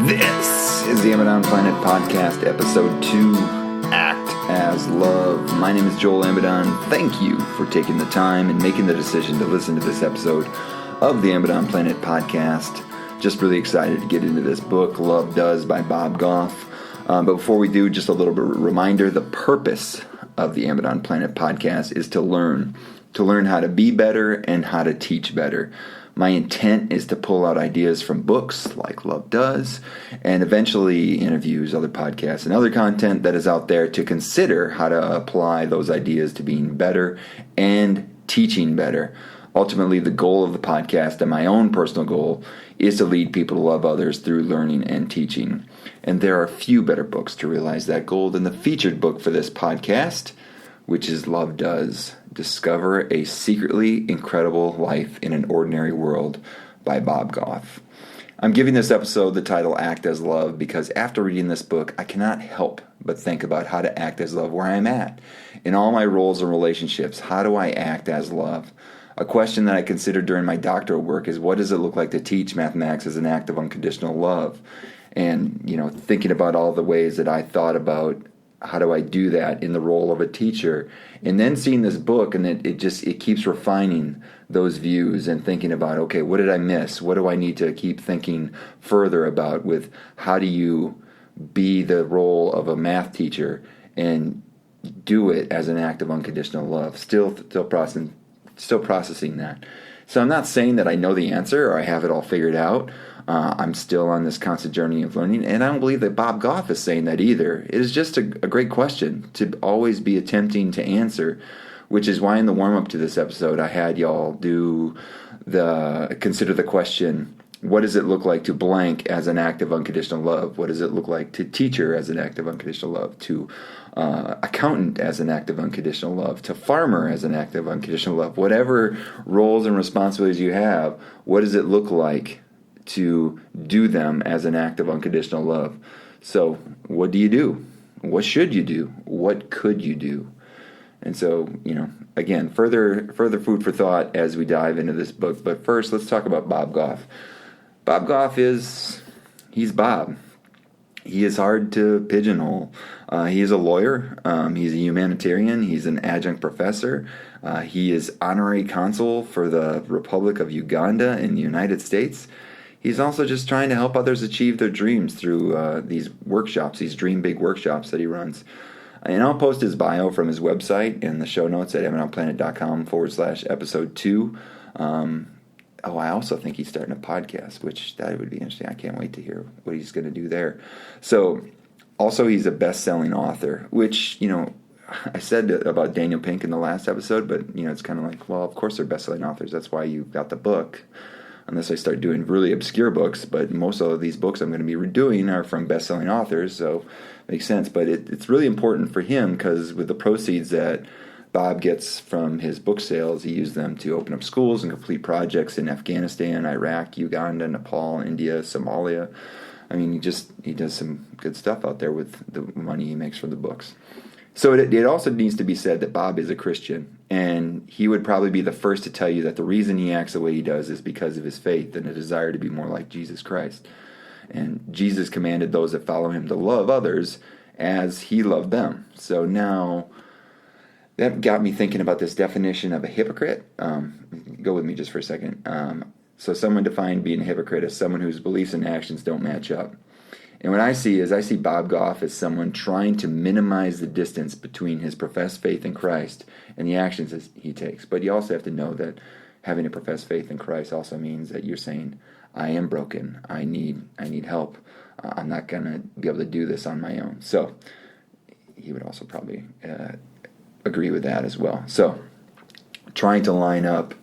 This is the Amidon Planet Podcast, Episode 2, Act as Love. My name is Joel Amidon. Thank you for taking the time and making the decision to listen to this episode of the Amidon Planet Podcast. Just really excited to get into this book, Love Does by Bob Goff. But before we do, just a little bit of a reminder, the purpose of the Amidon Planet Podcast is to learn how to be better and how to teach better. My intent is to pull out ideas from books like Love Does and eventually interviews, other podcasts, and other content that is out there to consider how to apply those ideas to being better and teaching better. Ultimately, the goal of the podcast and my own personal goal is to lead people to love others through learning and teaching. And there are few better books to realize that goal than the featured book for this podcast, which is Love Does, Discover a Secretly Incredible Life in an Ordinary World by Bob Goff. I'm giving this episode the title Act as Love because after reading this book, I cannot help but think about how to act as love where I'm at. In all my roles and relationships, how do I act as love? A question that I considered during my doctoral work is, what does it look like to teach mathematics as an act of unconditional love? And, thinking about all the ways that I thought about how do I do that in the role of a teacher, and then seeing this book, and it keeps refining those views and thinking about, okay, what did I miss? What do I need to keep thinking further about with how do you be the role of a math teacher and do it as an act of unconditional love? Still processing that. So I'm not saying that I know the answer or I have it all figured out. I'm still on this constant journey of learning, and I don't believe that Bob Goff is saying that either. It is just a great question to always be attempting to answer, which is why in the warm-up to this episode I had y'all consider the question, what does it look like to blank as an act of unconditional love? What does it look like to teacher as an act of unconditional love? To accountant as an act of unconditional love? To farmer as an act of unconditional love? Whatever roles and responsibilities you have, what does it look like to do them as an act of unconditional love? So what do you do? What should you do? What could you do? And so, again, further food for thought as we dive into this book. But first, let's talk about Bob Goff. Bob Goff he's Bob. He is hard to pigeonhole. He is a lawyer. He's a humanitarian. He's an adjunct professor. He is honorary consul for the Republic of Uganda in the United States. He's also just trying to help others achieve their dreams through these workshops, these Dream Big workshops that he runs. And I'll post his bio from his website in the show notes at amidonplanet.com/episode 2. I also think he's starting a podcast, which that would be interesting. I can't wait to hear what he's going to do there. So, also he's a best-selling author, which, I said about Daniel Pink in the last episode, but, it's kind of like, well, of course they're best-selling authors. That's why you got the book. Unless I start doing really obscure books, but most of these books I'm going to be redoing are from best-selling authors, so it makes sense. But it's really important for him because with the proceeds that Bob gets from his book sales, he used them to open up schools and complete projects in Afghanistan, Iraq, Uganda, Nepal, India, Somalia. I mean, he does some good stuff out there with the money he makes from the books. So it also needs to be said that Bob is a Christian, and he would probably be the first to tell you that the reason he acts the way he does is because of his faith and a desire to be more like Jesus Christ. And Jesus commanded those that follow him to love others as he loved them. So now that got me thinking about this definition of a hypocrite. Go with me just for a second. So someone defined being a hypocrite as someone whose beliefs and actions don't match up. And what I see Bob Goff as someone trying to minimize the distance between his professed faith in Christ and the actions that he takes. But you also have to know that having a professed faith in Christ also means that you're saying, I am broken. I need help. I'm not going to be able to do this on my own. So he would also probably agree with that as well. So trying to line up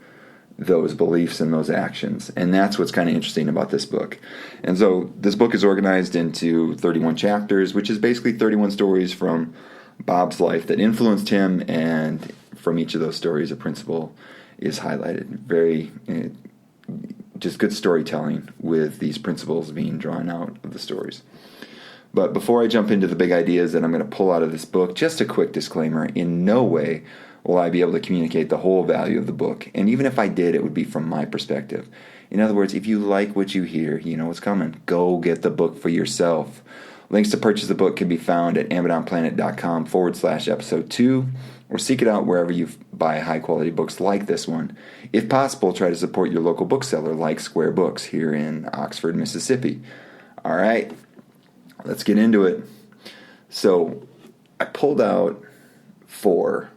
those beliefs and those actions. And that's what's kind of interesting about this book. And so this book is organized into 31 chapters, which is basically 31 stories from Bob's life that influenced him, and from each of those stories a principle is highlighted. Very just good storytelling with these principles being drawn out of the stories. But before I jump into the big ideas that I'm going to pull out of this book, just a quick disclaimer. In no way will I be able to communicate the whole value of the book. And even if I did, it would be from my perspective. In other words, if you like what you hear, you know what's coming. Go get the book for yourself. Links to purchase the book can be found at amazonplanet.com/episode 2, or seek it out wherever you buy high-quality books like this one. If possible, try to support your local bookseller like Square Books here in Oxford, Mississippi. All right, let's get into it. So I pulled out four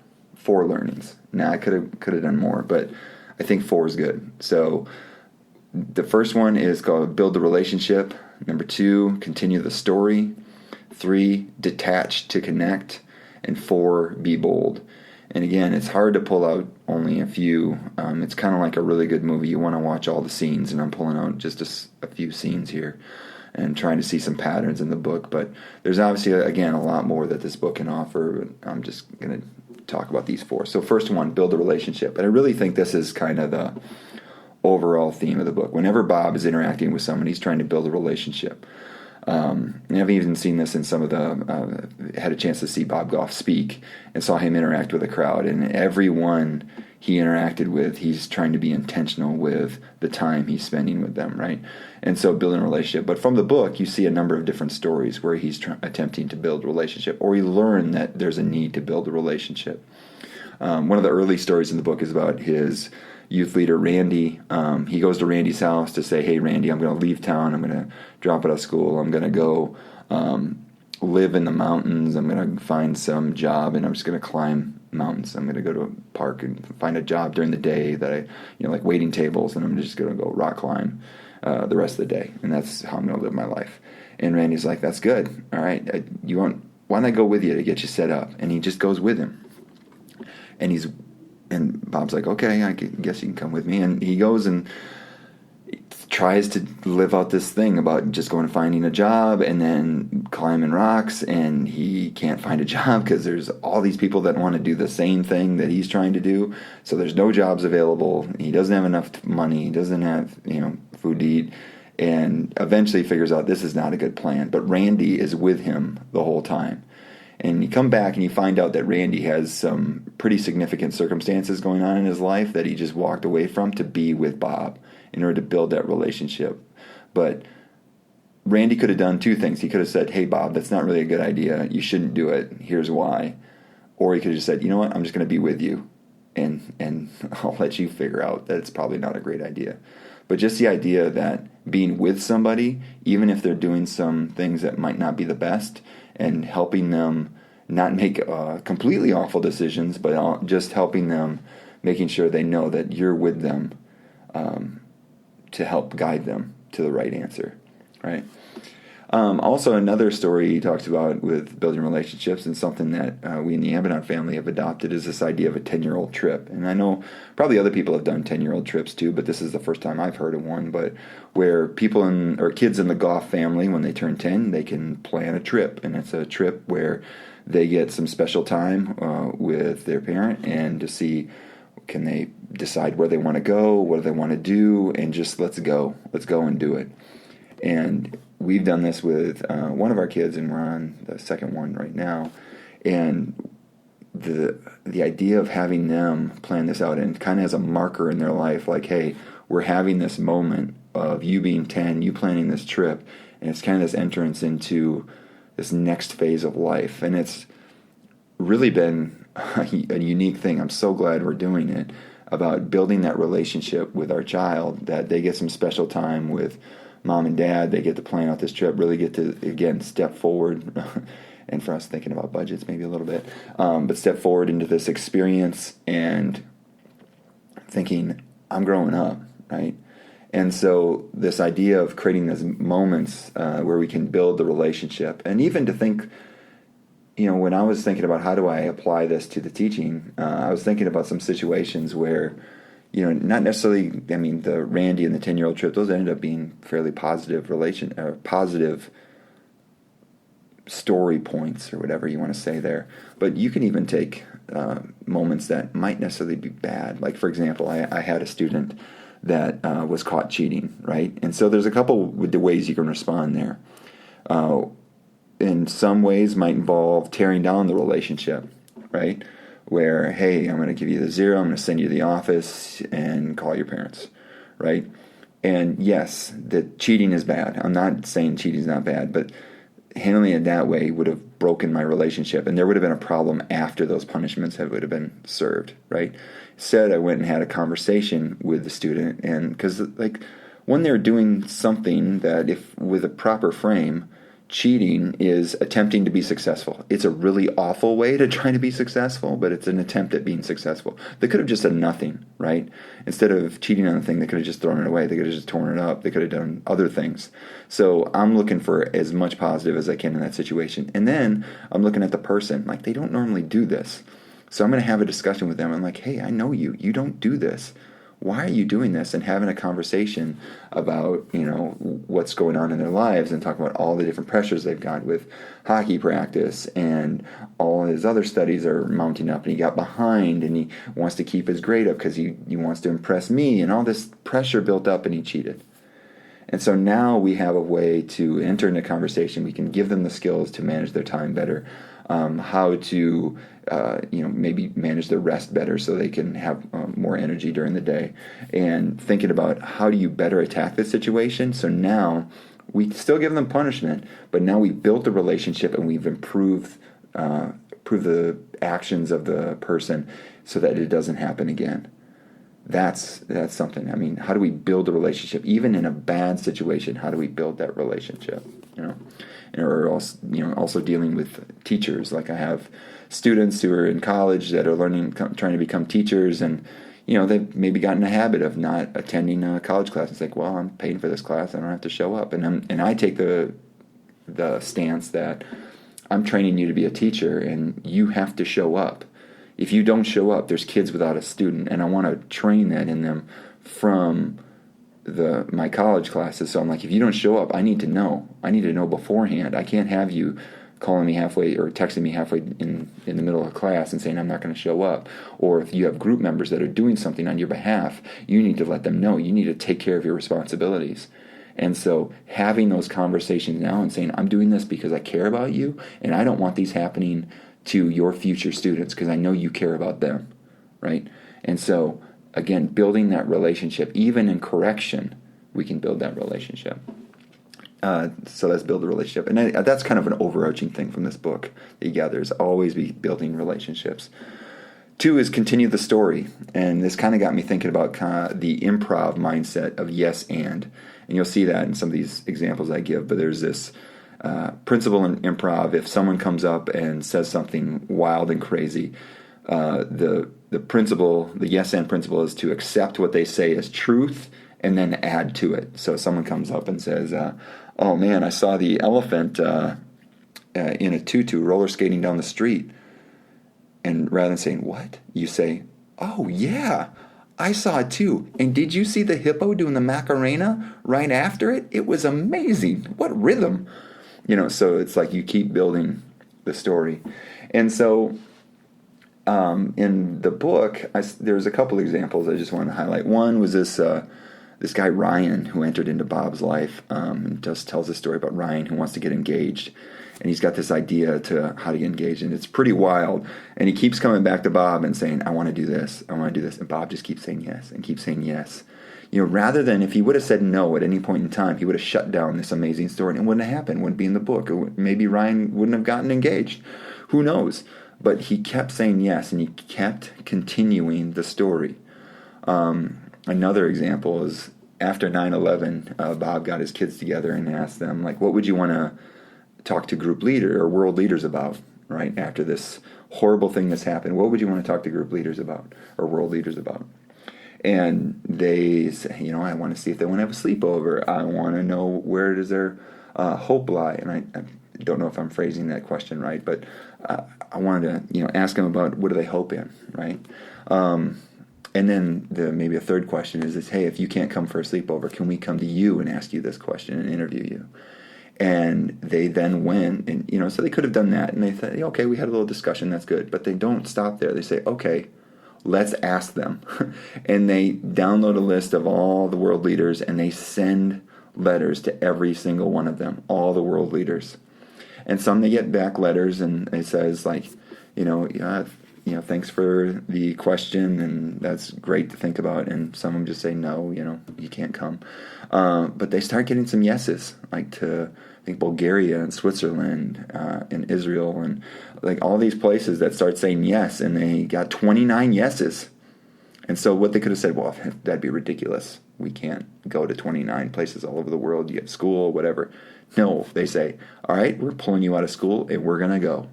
learnings. Now, I could have done more, but I think 4 is good. So the first one is called Build the Relationship. Number 2, Continue the Story. 3, Detach to Connect. And 4, Be Bold. And again, it's hard to pull out only a few. It's kind of like a really good movie. You want to watch all the scenes, and I'm pulling out just a few scenes here and trying to see some patterns in the book. But there's obviously, again, a lot more that this book can offer. I'm just going to talk about these 4. So first one, build a relationship. And I really think this is kind of the overall theme of the book. Whenever Bob is interacting with someone, he's trying to build a relationship. And I've even seen this in some of the, had a chance to see Bob Goff speak and saw him interact with a crowd. And everyone he interacted with, he's trying to be intentional with the time he's spending with them, right? And so building a relationship. But from the book, you see a number of different stories where he's attempting to build a relationship, or you learn that there's a need to build a relationship. One of the early stories in the book is about his youth leader, Randy. He goes to Randy's house to say, hey, Randy, I'm going to leave town. I'm going to drop out of school. I'm going to go live in the mountains. I'm going to find some job, and I'm just going to climb mountains. I'm going to go to a park and find a job during the day that like waiting tables, and I'm just going to go rock climb the rest of the day. And that's how I'm going to live my life. And Randy's like, that's good. All right. Why don't I go with you to get you set up? And he just goes with him. And Bob's like, okay, I guess you can come with me. And he goes and tries to live out this thing about just going and finding a job and then climbing rocks. And he can't find a job because there's all these people that want to do the same thing that he's trying to do. So there's no jobs available. He doesn't have enough money. He doesn't have, food to eat. And eventually figures out this is not a good plan. But Randy is with him the whole time. And you come back and you find out that Randy has some pretty significant circumstances going on in his life that he just walked away from to be with Bob in order to build that relationship. But Randy could have done 2 things. He could have said, hey, Bob, that's not really a good idea. You shouldn't do it. Here's why. Or he could have just said, you know what, I'm just going to be with you. And I'll let you figure out that it's probably not a great idea. But just the idea that being with somebody, even if they're doing some things that might not be the best, and helping them not make completely awful decisions, but just helping them, making sure they know that you're with them to help guide them to the right answer, right? Also, another story he talks about with building relationships, and something that we in the Abaddon family have adopted, is this idea of a 10-year-old trip. And I know probably other people have done 10-year-old trips too, but this is the first time I've heard of one. But where kids in the Goff family, when they turn 10, they can plan a trip, and it's a trip where they get some special time with their parent and to see, can they decide where they want to go, what do they want to do, and just let's go and do it. And we've done this with one of our kids, and we're on the second one right now. And the idea of having them plan this out, and kind of as a marker in their life, like, hey, we're having this moment of you being 10, you planning this trip, and it's kind of this entrance into this next phase of life. And it's really been a unique thing. I'm so glad we're doing it, about building that relationship with our child, that they get some special time with Mom and Dad. They get to plan out this trip, really get to, again, step forward, and for us thinking about budgets maybe a little bit, but step forward into this experience and thinking, I'm growing up, right? And so this idea of creating these moments where we can build the relationship, and even to think, when I was thinking about how do I apply this to the teaching, I was thinking about some situations where, not necessarily, the Randy and the 10-year-old trip, those ended up being fairly positive positive story points, or whatever you want to say there. But you can even take moments that might necessarily be bad. Like, for example, I had a student that was caught cheating, right? And so there's a couple of ways you can respond there. In some ways might involve tearing down the relationship, right? where, hey, I'm going to give you the 0, I'm going to send you to the office and call your parents, right? And yes, the cheating is bad. I'm not saying cheating is not bad, but handling it that way would have broken my relationship, and there would have been a problem after those punishments would have been served, right? Instead, I went and had a conversation with the student, and because like when they're doing something that, if with a proper frame, cheating is attempting to be successful. It's a really awful way to try to be successful, but it's an attempt at being successful. They could have just done nothing, right? Instead of cheating on the thing, they could have just thrown it away. They could have just torn it up. They could have done other things. So I'm looking for as much positive as I can in that situation. And then I'm looking at the person. Like, they don't normally do this. So I'm going to have a discussion with them. I'm like, hey, I know you. You don't do this. Why are you doing this? And having a conversation about, what's going on in their lives, and talking about all the different pressures they've got with hockey practice, and all his other studies are mounting up, and he got behind, and he wants to keep his grade up because he wants to impress me, and all this pressure built up, and he cheated. And so now we have a way to enter into conversation. We can give them the skills to manage their time better, how to maybe manage their rest better so they can have more energy during the day, and thinking about how do you better attack this situation. So now we still give them punishment, but now we built the relationship, and we've improved the actions of the person so that it doesn't happen again. That's something. I mean, how do we build a relationship even in a bad situation? How do we build that relationship? Or also dealing with teachers. Like, I have students who are in college that are trying to become teachers, and they've maybe gotten a habit of not attending a college class. It's like, well, I'm paying for this class, I don't have to show up. And I take the stance that I'm training you to be a teacher, and you have to show up. If you don't show up, there's kids without a student, and I want to train that in them from my college classes. So I'm like, if you don't show up, I need to know. I need to know beforehand. I can't have you calling me halfway or texting me halfway in the middle of class and saying I'm not going to show up. Or if you have group members that are doing something on your behalf, you need to let them know. You need to take care of your responsibilities. And so having those conversations now and saying, I'm doing this because I care about you, and I don't want these happening to your future students because I know you care about them, right? And so, again, building that relationship, even in correction, we can build that relationship. So let's build a relationship. And that's kind of an overarching thing from this book that you gather, is always be building relationships. 2 is continue the story. And this kind of got me thinking about the improv mindset of yes and. And you'll see that in some of these examples I give, but there's this principle in improv. If someone comes up and says something wild and crazy, the principle, the yes and principle, is to accept what they say as truth and then add to it. So someone comes up and says, oh man, I saw the elephant in a tutu roller skating down the street. And rather than saying, what? You say, oh yeah, I saw it too. And did you see the hippo doing the Macarena right after it? It was amazing. What rhythm. So it's like you keep building the story. And so in the book, there's a couple examples I just want to highlight. One was this guy Ryan, who entered into Bob's life, and just tells a story about Ryan who wants to get engaged. And he's got this idea to how to get engaged, and it's pretty wild. And he keeps coming back to Bob and saying, I want to do this, I want to do this. And Bob just keeps saying yes and keeps saying yes. Rather than, if he would have said no at any point in time, he would have shut down this amazing story, and it wouldn't have happened, wouldn't be in the book. Maybe Ryan wouldn't have gotten engaged. Who knows? But he kept saying yes, and he kept continuing the story. Another example is after 9/11, Bob got his kids together and asked them, like, what would you want to talk to group leader or world leaders about, right? After this horrible thing that's happened, what would you want to talk to group leaders about or world leaders about? And they say, I want to see if they want to have a sleepover. I want to know where does their hope lie. And I don't know if I'm phrasing that question right, but I wanted to, ask them about what do they hope in, right? And then maybe a third question is, hey, if you can't come for a sleepover, can we come to you and ask you this question and interview you? And they then went, and so they could have done that, and they thought, okay, we had a little discussion, that's good. But they don't stop there. They say, okay, let's ask them. And they download a list of all the world leaders, and they send letters to every single one of them, all the world leaders. And some they get back letters, and it says like, thanks for the question, and that's great to think about. And some of them just say, no, you can't come. But they start getting some yeses, like to, I think, Bulgaria and Switzerland and Israel, and like all these places that start saying yes, and they got 29 yeses. And so what they could have said, well, that'd be ridiculous. We can't go to 29 places all over the world. You have school, whatever. No, they say, all right, we're pulling you out of school, and we're going to go.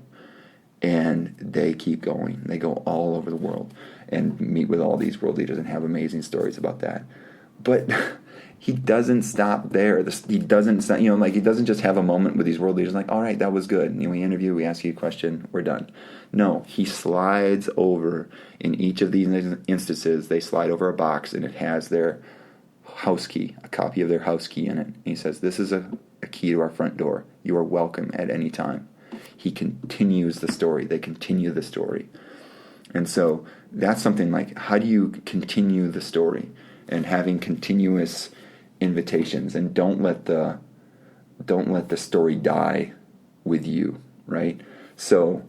And they keep going. They go all over the world and meet with all these world leaders and have amazing stories about that. But he doesn't stop there. He doesn't stop, he doesn't just have a moment with these world leaders like, all right, that was good. We interview, we ask you a question, we're done. No, he slides over. In each of these instances, they slide over a box, and it has their house key, a copy of their house key in it. And he says, this is a key to our front door. You are welcome at any time. He continues the story. They continue the story. And so that's something like, how do you continue the story? And having continuous invitations, and don't let the story die with you, right? So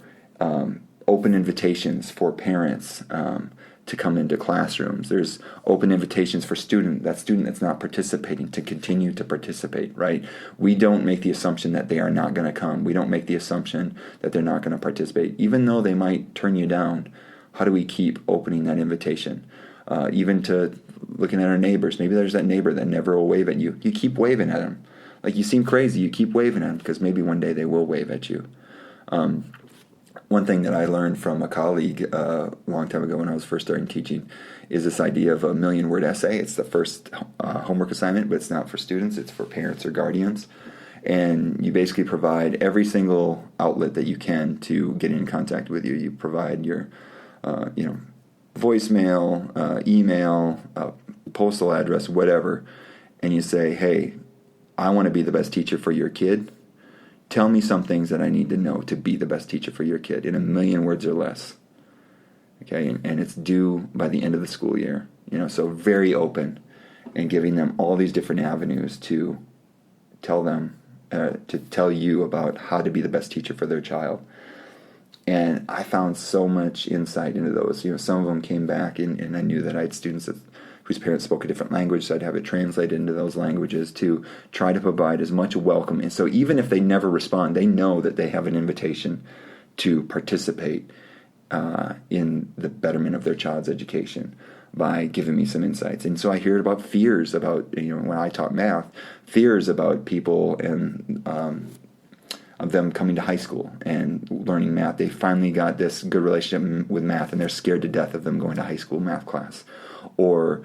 open invitations for parents to come into classrooms. There's open invitations for student that's not participating to continue to participate, right? We don't make the assumption that they are not going to come. We don't make the assumption that they're not going to participate. Even though they might turn you down, how do we keep opening that invitation? Even to looking at our neighbors. Maybe there's that neighbor that never will wave at you. You keep waving at them. Like, you seem crazy, you keep waving at them, because maybe one day they will wave at you. One thing that I learned from a colleague a long time ago when I was first starting teaching is this idea of a 1,000,000-word essay. It's the first homework assignment, but it's not for students, it's for parents or guardians. And you basically provide every single outlet that you can to get in contact with you. You provide your, voicemail, email, postal address, whatever, and you say, hey, I want to be the best teacher for your kid. Tell me some things that I need to know to be the best teacher for your kid in 1,000,000 words or less. Okay, and it's due by the end of the school year. So very open, and giving them all these different avenues to tell you about how to be the best teacher for their child. And I found so much insight into those. Some of them came back, and I knew that I had students whose parents spoke a different language, so I'd have it translated into those languages to try to provide as much welcome. And so even if they never respond, they know that they have an invitation to participate in the betterment of their child's education by giving me some insights. And so I hear about fears about, when I taught math, fears about people and of them coming to high school and learning math. They finally got this good relationship with math, and they're scared to death of them going to high school math class. Or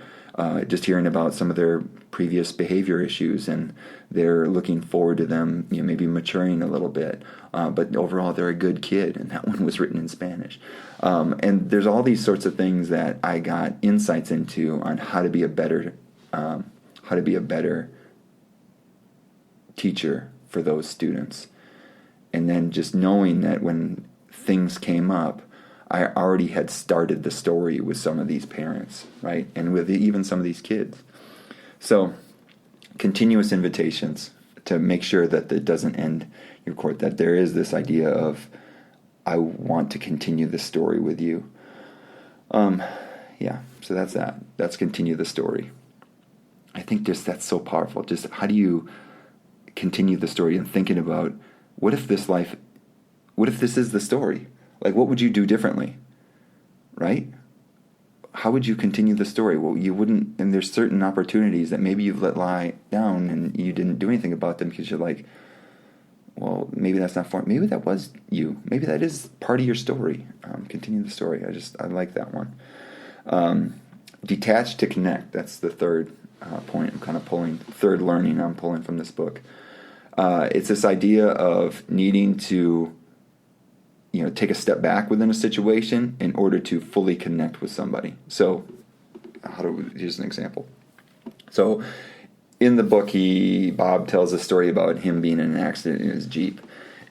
just hearing about some of their previous behavior issues, and they're looking forward to them maybe maturing a little bit. But overall, they're a good kid, and that one was written in Spanish. And there's all these sorts of things that I got insights into on how to be a better teacher for those students. And then just knowing that when things came up, I already had started the story with some of these parents, right? And with even some of these kids. So, continuous invitations to make sure that it doesn't end your court, that there is this idea of, I want to continue the story with you. So that's that. That's continue the story. I think that's so powerful. Just how do you continue the story, and thinking about, what if this is the story? Like, what would you do differently, right? How would you continue the story? Well, you wouldn't, and there's certain opportunities that maybe you've let lie down and you didn't do anything about them because you're like, well, maybe that's not for, maybe that was you. Maybe that is part of your story. Continue the story. I like that one. Detach to connect. That's the third point I'm kind of third learning I'm pulling from this book. It's this idea of needing to take a step back within a situation in order to fully connect with somebody. So, here's an example. So, in the book, Bob tells a story about him being in an accident in his Jeep,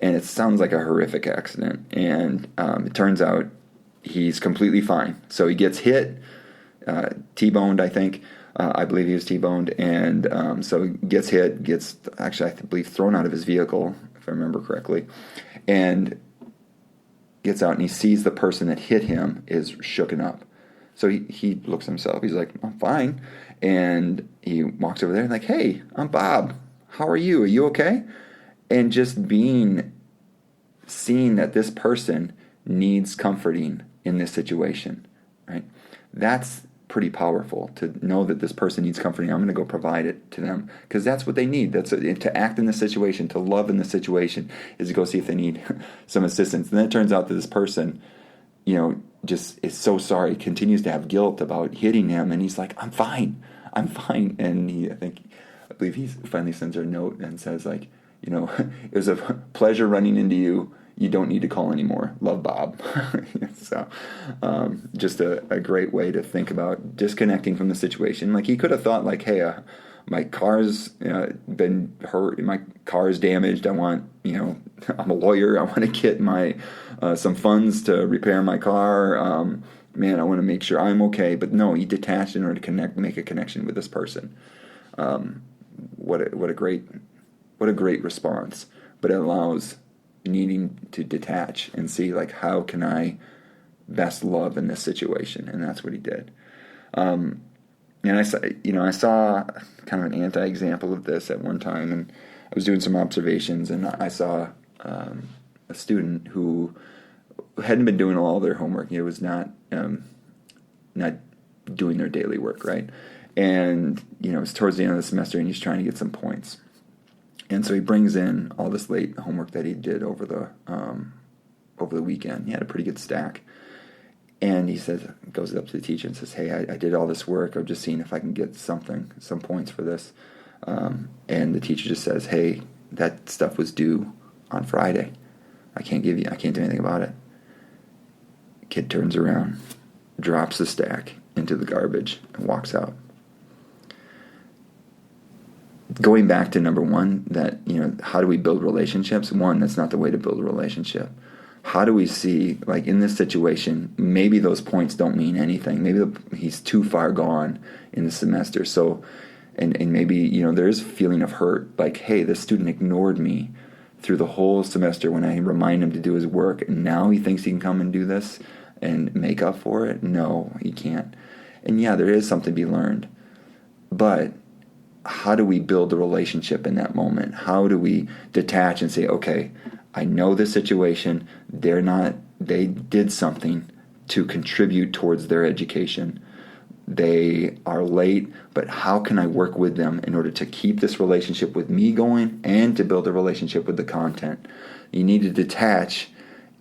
and it sounds like a horrific accident. And it turns out he's completely fine. So he gets hit, T-boned, I think. I believe he was T-boned, and so he gets hit, I believe, thrown out of his vehicle, if I remember correctly, and gets out and he sees the person that hit him is shooken up. So he looks at himself. He's like, I'm fine. And he walks over there and like, hey, I'm Bob. How are you? Are you okay? And just seeing that this person needs comforting in this situation, right? That's pretty powerful, to know that this person needs comforting. I'm going to go provide it to them because that's what they need. That's to act in the situation, to love in the situation, is to go see if they need some assistance. And then it turns out that this person, just is so sorry, continues to have guilt about hitting him, and he's like, I'm fine. And I believe he finally sends her a note and says like, it was a pleasure running into you. You don't need to call anymore. Love, Bob. So just a great way to think about disconnecting from the situation. Like he could have thought like, hey, my car's been hurt. My car's damaged. I want, I'm a lawyer. I want to get my some funds to repair my car. I want to make sure I'm okay. But no, he detached in order to make a connection with this person. What a great response. But it allows needing to detach and see like, how can I best love in this situation? And that's what he did. And I saw kind of an anti-example of this at one time, and I was doing some observations, and I saw a student who hadn't been doing all their homework. It was not doing their daily work, right? And it was towards the end of the semester, and he's trying to get some points. And so he brings in all this late homework that he did over the weekend. He had a pretty good stack. And he goes up to the teacher and says, hey, I did all this work. I'm just seeing if I can get some points for this. And the teacher just says, hey, that stuff was due on Friday. I can't do anything about it. Kid turns around, drops the stack into the garbage, and walks out. Going back to number one, that, how do we build relationships? One, that's not the way to build a relationship. How do we see, like in this situation, maybe those points don't mean anything. Maybe he's too far gone in the semester. So, and maybe, there's a feeling of hurt. Like, hey, this student ignored me through the whole semester when I remind him to do his work. And now he thinks he can come and do this and make up for it? No, he can't. And yeah, there is something to be learned. But how do we build a relationship in that moment? How do we detach and say, okay, I know this situation. They did something to contribute towards their education. They are late, but how can I work with them in order to keep this relationship with me going and to build a relationship with the content? You need to detach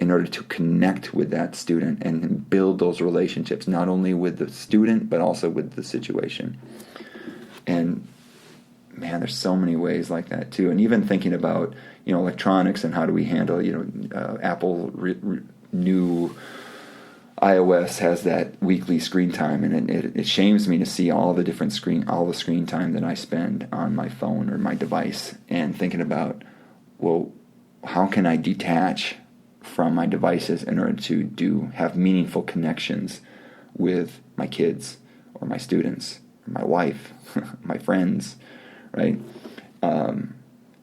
in order to connect with that student and build those relationships, not only with the student, but also with the situation. And man, there's so many ways like that too. And even thinking about, electronics and how do we handle, Apple new iOS has that weekly screen time, and it shames me to see all the screen time that I spend on my phone or my device, and thinking about, well, how can I detach from my devices in order to have meaningful connections with my kids or my students, or my wife, my friends, right?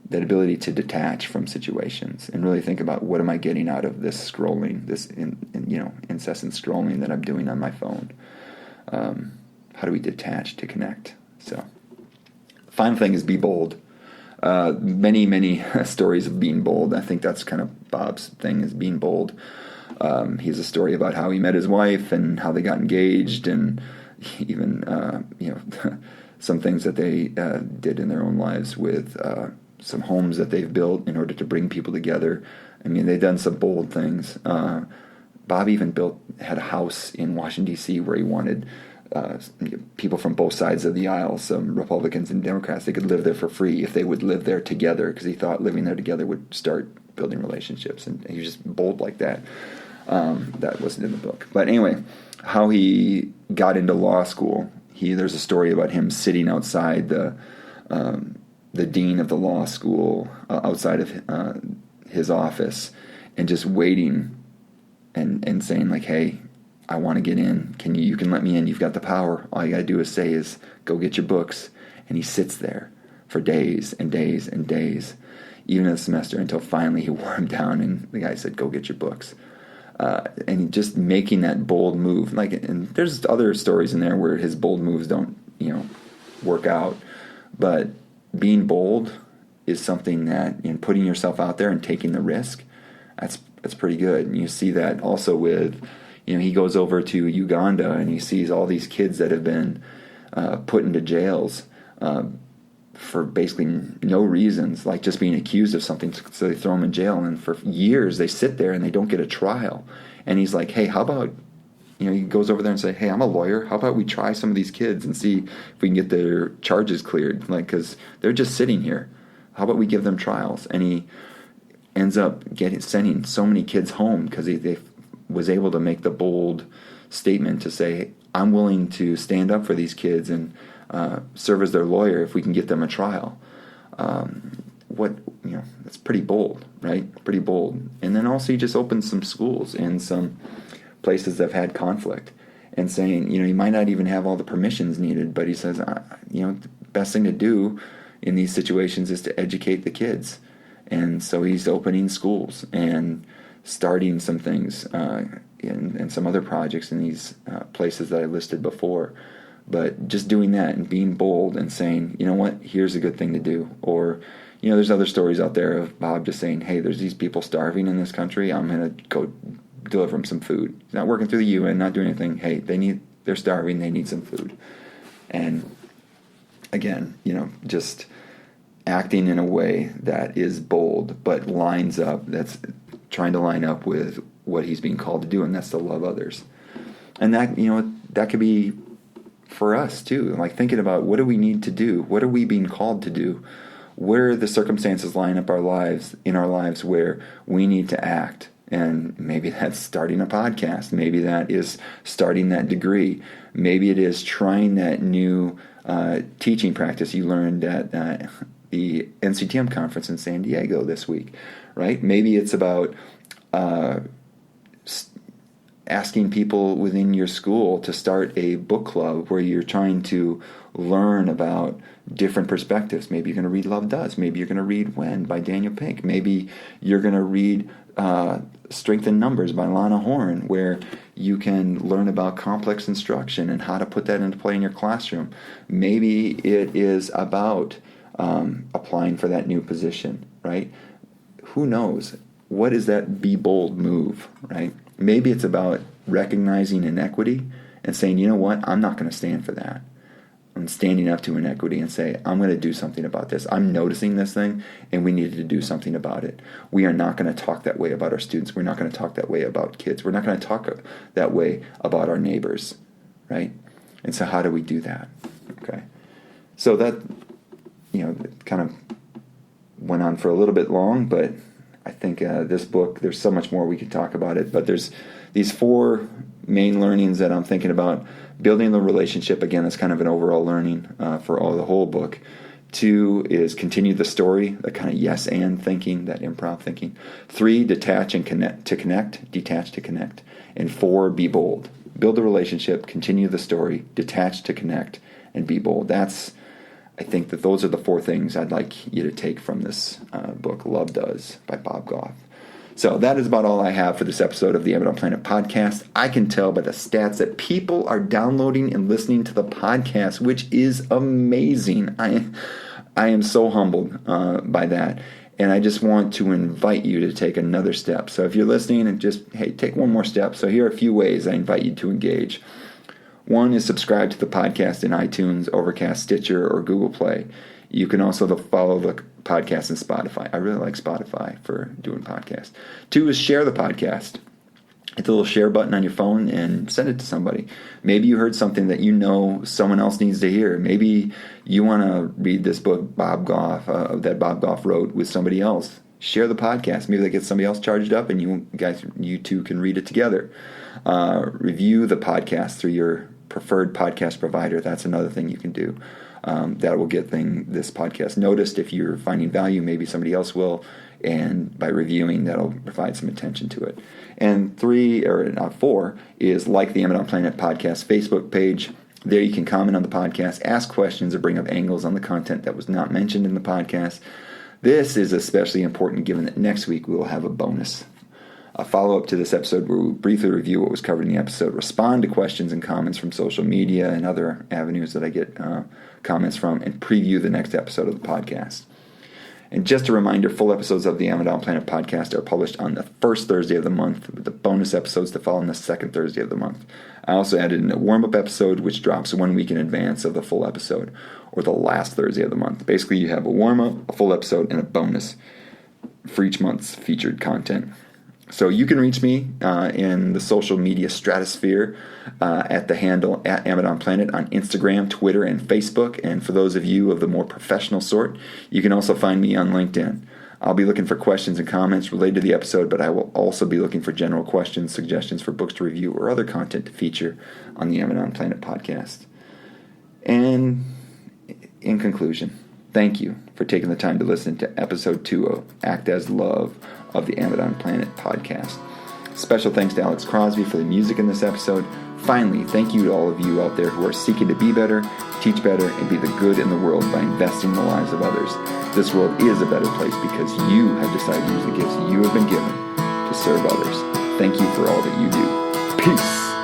That ability to detach from situations and really think about, what am I getting out of this scrolling, this incessant scrolling that I'm doing on my phone? How do we detach to connect? So, final thing is be bold. Many stories of being bold. I think that's kind of Bob's thing, is being bold. He has a story about how he met his wife and how they got engaged, and even some things that they did in their own lives with some homes that they've built in order to bring people together. I mean, they've done some bold things. Bob even had a house in Washington, D.C. where he wanted people from both sides of the aisle, some Republicans and Democrats, they could live there for free if they would live there together, because he thought living there together would start building relationships. And he was just bold like that. That wasn't in the book. But anyway, how he got into law school. There's a story about him sitting outside the dean of the law school, outside of his office, and just waiting and saying like, hey, I want to get in. You can let me in. You've got the power. All you got to do is say is, go get your books. And he sits there for days and days and days, even in the semester, until finally he wore him down and the guy said, go get your books. and just making that bold move. Like, and there's other stories in there where his bold moves don't, work out, but being bold is something that, putting yourself out there and taking the risk, that's pretty good. And you see that also with, he goes over to Uganda and he sees all these kids that have been put into jails for basically no reasons, like just being accused of something, so they throw them in jail, and for years they sit there and they don't get a trial. And he's like, hey, how about, he goes over there and say, hey, I'm a lawyer, how about we try some of these kids and see if we can get their charges cleared, like, because they're just sitting here. How about we give them trials? And he ends up sending so many kids home because they was able to make the bold statement to say, I'm willing to stand up for these kids and serve as their lawyer if we can get them a trial. That's pretty bold, right? Pretty bold. And then also he just opens some schools in some places that have had conflict, and saying, he might not even have all the permissions needed, but he says, the best thing to do in these situations is to educate the kids. And so he's opening schools and starting some things and some other projects in these places that I listed before. But just doing that and being bold and saying, you know what, here's a good thing to do. Or, there's other stories out there of Bob just saying, hey, there's these people starving in this country. I'm going to go deliver them some food. He's not working through the UN, not doing anything. Hey, they're starving. They need some food. And again, just acting in a way that is bold, but lines up, that's trying to line up with what he's being called to do, and that's to love others. And that, that could be for us too. Like thinking about, what do we need to do? What are we being called to do? Where are the circumstances line up in our lives where we need to act? And maybe that's starting a podcast. Maybe that is starting that degree. Maybe it is trying that new teaching practice you learned at the NCTM conference in San Diego this week, right? Maybe it's about asking people within your school to start a book club where you're trying to learn about different perspectives. Maybe you're going to read Love Does. Maybe you're going to read When by Daniel Pink. Maybe you're going to read Strength in Numbers by Lana Horne, where you can learn about complex instruction and how to put that into play in your classroom. Maybe it is about applying for that new position, right? Who knows? What is that be bold move, right? Maybe it's about recognizing inequity and saying, you know what, I'm not going to stand for that. I'm standing up to inequity and say, I'm going to do something about this. I'm noticing this thing, and we need to do something about it. We are not going to talk that way about our students. We're not going to talk that way about kids. We're not going to talk that way about our neighbors, right? And so how do we do that? Okay. So that, kind of went on for a little bit long, but I think this book, there's so much more we could talk about it, but there's these 4 main learnings that I'm thinking about. Building the relationship, again, that's kind of an overall learning for the whole book. 2 is continue the story, that kind of yes and thinking, that improv thinking. 3, detach and connect to connect, detach to connect. And 4, be bold. Build the relationship, continue the story, detach to connect, and be bold. I think that those are the 4 things I'd like you to take from this book, Love Does, by Bob Goff. So that is about all I have for this episode of the Amidon Planet podcast. I can tell by the stats that people are downloading and listening to the podcast, which is amazing. I am so humbled by that. And I just want to invite you to take another step. So if you're listening, and take one more step. So here are a few ways I invite you to engage. 1 is subscribe to the podcast in iTunes, Overcast, Stitcher, or Google Play. You can also follow the podcast in Spotify. I really like Spotify for doing podcasts. 2 is share the podcast. Hit the little share button on your phone and send it to somebody. Maybe you heard something that someone else needs to hear. Maybe you want to read this book, Bob Goff, that Bob Goff wrote with somebody else. Share the podcast. Maybe that gets somebody else charged up, and you two can read it together. Review the podcast through your preferred podcast provider. That's another thing you can do. That will get this podcast noticed. If you're finding value, maybe somebody else will, and by reviewing, that'll provide some attention to it. And 4 is like the Amidon Planet podcast Facebook page. There you can comment on the podcast, ask questions, or bring up angles on the content that was not mentioned in the podcast. This is especially important given that next week we will have a bonus a follow-up to this episode where we briefly review what was covered in the episode, respond to questions and comments from social media and other avenues that I get comments from, and preview the next episode of the podcast. And just a reminder, full episodes of the Amidon Planet podcast are published on the first Thursday of the month, with the bonus episodes to follow on the second Thursday of the month. I also added in a warm-up episode, which drops 1 week in advance of the full episode, or the last Thursday of the month. Basically, you have a warm-up, a full episode, and a bonus for each month's featured content. So you can reach me in the social media stratosphere at the handle at Amidon Planet on Instagram, Twitter, and Facebook. And for those of you of the more professional sort, you can also find me on LinkedIn. I'll be looking for questions and comments related to the episode, but I will also be looking for general questions, suggestions for books to review, or other content to feature on the Amidon Planet podcast. And in conclusion, thank you for taking the time to listen to episode 2 of Act as Love of the Amidon Planet podcast. Special thanks to Alex Crosby for the music in this episode. Finally, thank you to all of you out there who are seeking to be better, teach better, and be the good in the world by investing in the lives of others. This world is a better place because you have decided to use the gifts you have been given to serve others. Thank you for all that you do. Peace.